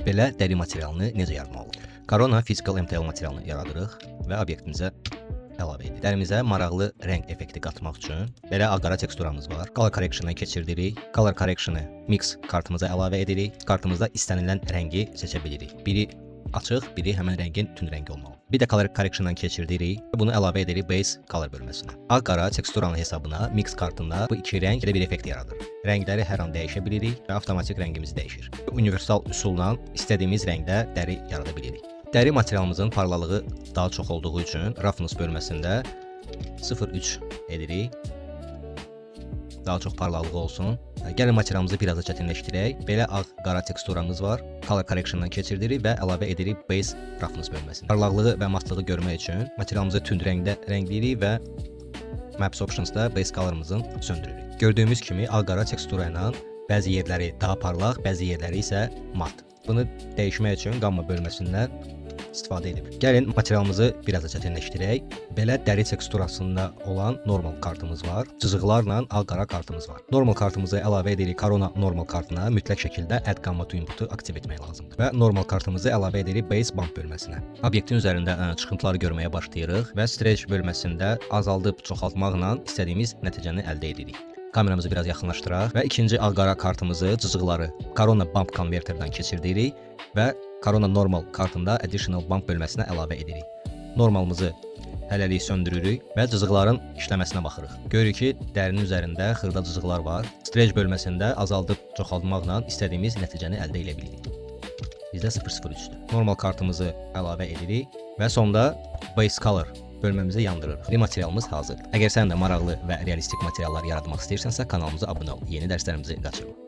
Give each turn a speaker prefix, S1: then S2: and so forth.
S1: Belə dəri materialını necə yaratmaq olur? Corona Physical MTL materialını yaradırıq və obyektimizə əlavə edirik. Dərimizə maraqlı rəng effekti qatmaq üçün belə ağ-qara teksturamız var. Color Correction-a keçirdirik. Color Correction-ı Mix kartımıza əlavə edirik. Kartımızda istənilən rəngi seçə bilirik. Biri açıq, biri həmin rəngin tünd rəngi olmalı. Bir də Color Correction-dan keçirdirik. Bunu əlavə edirik Base Color bölməsinə. Ağ-qara teksturanın hesabına Mix kartında bu iki rəng elə bir effekt yaradır. Rəngləri hər an dəyişə bilirik və avtomatik rəngimiz dəyişir. Universal üsulla istədiyimiz rəngdə dəri yarada bilirik. Dəri materialımızın parlalığı daha çox olduğu üçün Roughness bölməsində 0.3 edirik. Daha çox parlaqlığı olsun. Gəlin materialımızı biraz da çətinləşdirək. Belə ağ-qara teksturamız var. Color Correction-dan keçirdirik və əlavə edirik Base Roughness bölməsinə. Parlaqlığı və matlığı görmək üçün materialımızı tünd rəngdə rəngləyirik və Maps Options-da Base Color-ımızı söndürürük. Gördüyümüz kimi ağ-qara tekstura ilə bəzi yerləri daha parlaq, bəzi yerləri isə mat. Bunu dəyişmək üçün Gamma bölməsindən istifadə edib. Gəlin materialımızı biraz da çətinləşdirək. Belə dəri teksturasında olan normal kartımız var. Cızıqlarla ağ-qara kartımız var. Normal kartımızı əlavə edirik Corona normal kartına. Mütləq şəkildə Add Gamma to Input-u aktiv etmək lazımdır. Və normal kartımızı əlavə edirik Base Bump bölməsinə. Obyektin üzərində çıxıntıları görməyə başlayırıq və Stretch bölməsində azaldıb çoxaltmaqla istədiyimiz nəticəni əldə edirik. Kameramızı biraz yaxınlaşdıraq və ikinci ağ-qara kartımızı cızıqları Corona Bump konverterdən keçirdirik və Corona normal kartında Additional Bump bölməsinə əlavə edirik. Normalımızı hələlik söndürürük və cızıqların işləməsinə baxırıq. Görürük ki, dərinin üzərində xırda cızıqlar var. Stretch bölməsində azaldıb çoxaltmaqla istədiyimiz nəticəni əldə edə bilirik. Bizdə 0.03-dür. Normal kartımızı əlavə edirik və sonda Base Color bölməmizi yandırırıq. Materialımız hazırdır. Əgər sən də maraqlı və realistik materiallar yaratmaq istəyirsənsə, kanalımıza abunə ol. Yeni dərslərimizi qaçırma.